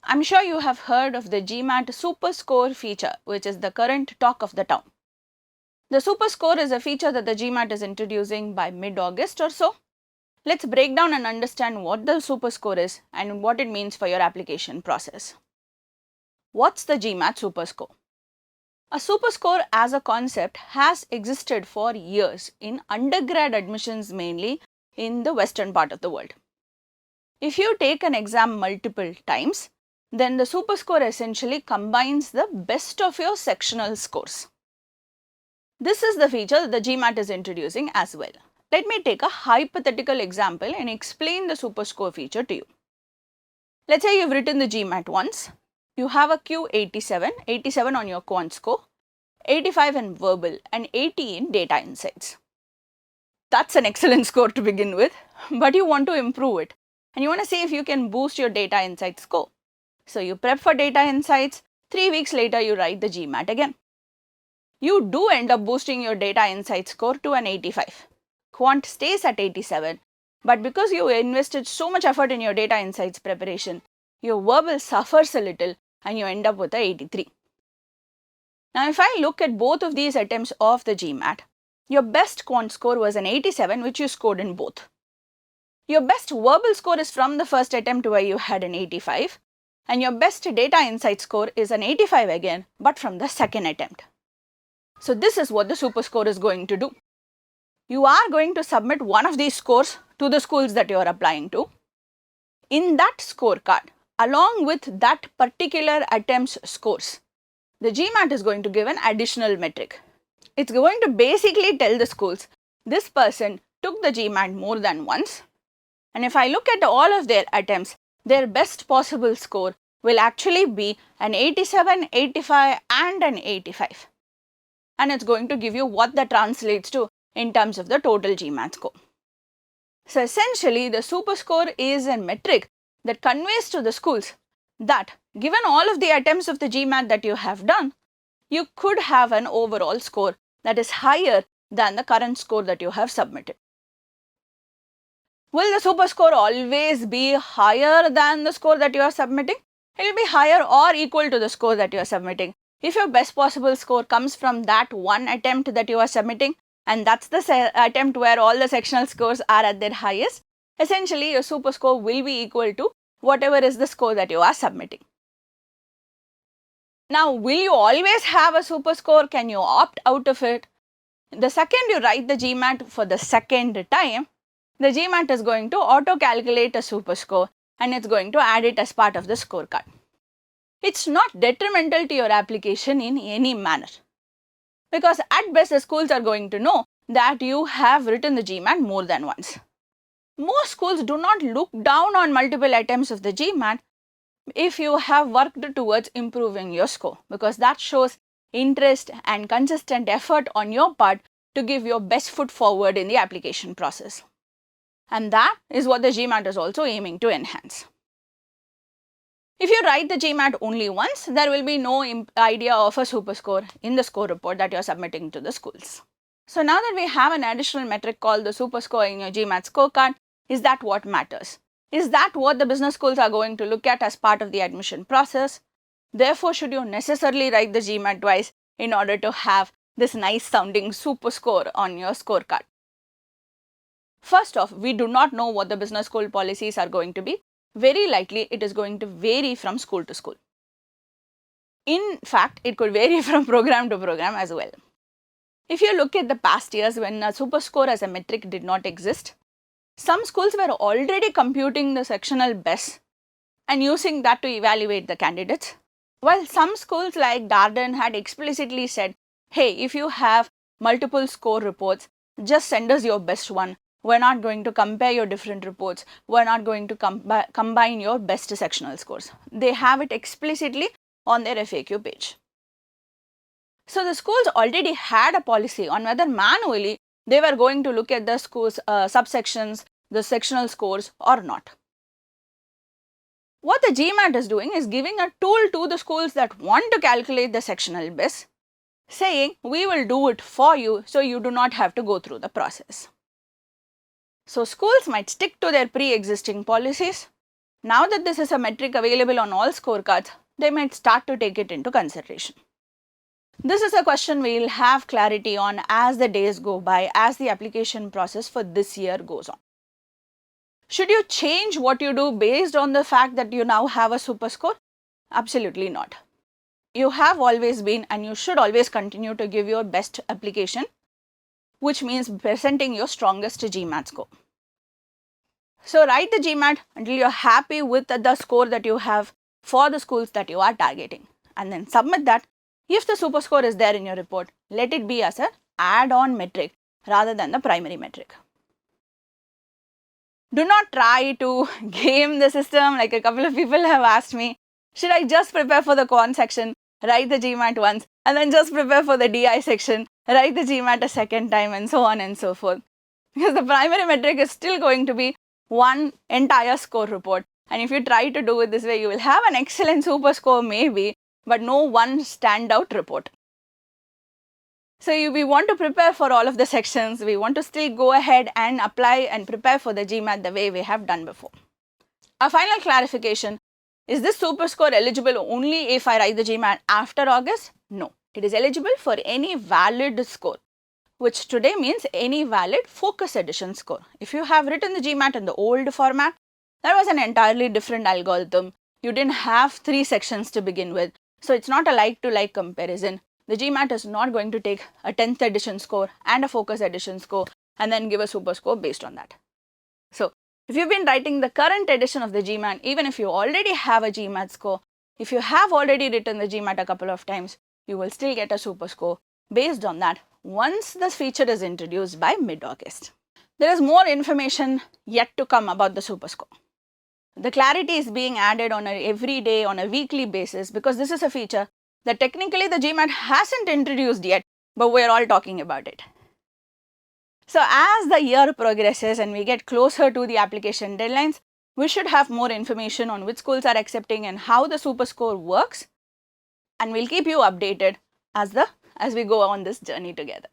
I'm sure you have heard of the GMAT Super Score feature, which is the current talk of the town. The Super Score is a feature that the GMAT is introducing by mid-August or so. Let's break down and understand what the Super Score is and what it means for your application process. What's the GMAT Super Score? A super score as a concept has existed for years in undergrad admissions, mainly in the western part of the world. If you take an exam multiple times, then the super score essentially combines the best of your sectional scores. This is the feature the GMAT is introducing as well. Let me take a hypothetical example and explain the super score feature to you. Let's say you've written the GMAT once. You have a Q 87 on your quant score, 85 in verbal and 80 in data insights. That's an excellent score to begin with, but you want to improve it and you want to see if you can boost your data insights score. So you prep for data insights, 3 weeks later you write the GMAT again. You do end up boosting your data insights score to an 85. Quant stays at 87, but because you invested so much effort in your data insights preparation, your verbal suffers a little and you end up with a 83. Now if I look at both of these attempts of the GMAT, your best quant score was an 87, which you scored in both. Your best verbal score is from the first attempt where you had an 85, and your best data insight score is an 85 again, but from the second attempt. So this is what the super score is going to do. You are going to submit one of these scores to the schools that you are applying to. In that scorecard, along with that particular attempt's scores, the GMAT is going to give an additional metric. It's going to basically tell the schools, this person took the GMAT more than once, and if I look at all of their attempts, their best possible score will actually be an 87, 85 and an 85. And it's going to give you what that translates to in terms of the total GMAT score. So essentially, the super score is a metric that conveys to the schools that given all of the attempts of the GMAT that you have done, you could have an overall score that is higher than the current score that you have submitted. Will the super score always be higher than the score that you are submitting? It will be higher or equal to the score that you are submitting. If your best possible score comes from that one attempt that you are submitting, and that's the attempt where all the sectional scores are at their highest, essentially your super score will be equal to whatever is the score that you are submitting. Now, will you always have a super score? Can you opt out of it? The second you write the GMAT for the second time, the GMAT is going to auto-calculate a super score and it's going to add it as part of the scorecard. It's not detrimental to your application in any manner, because at best the schools are going to know that you have written the GMAT more than once. Most schools do not look down on multiple attempts of the GMAT if you have worked towards improving your score, because that shows interest and consistent effort on your part to give your best foot forward in the application process. And that is what the GMAT is also aiming to enhance. If you write the GMAT only once, there will be no idea of a super score in the score report that you are submitting to the schools. So now that we have an additional metric called the super score in your GMAT scorecard, is that what matters? Is that what the business schools are going to look at as part of the admission process? Therefore, should you necessarily write the GMAT twice in order to have this nice sounding super score on your scorecard? First off, we do not know what the business school policies are going to be. Very likely it is going to vary from school to school. In fact, it could vary from program to program as well. If you look at the past years when a super score as a metric did not exist, some schools were already computing the sectional best and using that to evaluate the candidates, while some schools like Darden had explicitly said, hey, if you have multiple score reports, just send us your best one. We're not going to compare your different reports. We're not going to combine your best sectional scores. They have it explicitly on their FAQ page. So the schools already had a policy on whether manually they were going to look at the schools, subsections, the sectional scores or not. What the GMAT is doing is giving a tool to the schools that want to calculate the sectional best, saying we will do it for you so you do not have to go through the process. So schools might stick to their pre-existing policies. Now that this is a metric available on all scorecards, they might start to take it into consideration. This is a question we will have clarity on as the days go by, as the application process for this year goes on. Should you change what you do based on the fact that you now have a super score? Absolutely not. You have always been and you should always continue to give your best application, which means presenting your strongest GMAT score. So write the GMAT until you're happy with the score that you have for the schools that you are targeting, and then submit that. If the super score is there in your report, let it be as an add-on metric rather than the primary metric. Do not try to game the system. Like a couple of people have asked me, should I just prepare for the quant section, write the GMAT once, and then just prepare for the DI section, write the GMAT a second time, and so on and so forth? Because the primary metric is still going to be one entire score report. And if you try to do it this way, you will have an excellent super score maybe, but no one standout report. So we want to prepare for all of the sections. We want to still go ahead and apply and prepare for the GMAT the way we have done before. A final clarification, is this super score eligible only if I write the GMAT after August? No, it is eligible for any valid score, which today means any valid Focus Edition score. If you have written the GMAT in the old format, that was an entirely different algorithm. You didn't have 3 sections to begin with, so it's not a like-to-like comparison. The GMAT is not going to take a 10th edition score and a Focus Edition score and then give a super score based on that. So if you've been writing the current edition of the GMAT, even if you already have a GMAT score, if you have already written the GMAT a couple of times, you will still get a super score based on that once this feature is introduced by mid-August. There is more information yet to come about the super score. The clarity is being added on a every day, on a weekly basis, because this is a feature that technically the GMAT hasn't introduced yet, but we're all talking about it. So as the year progresses and we get closer to the application deadlines, we should have more information on which schools are accepting and how the super score works, and we'll keep you updated as we go on this journey together.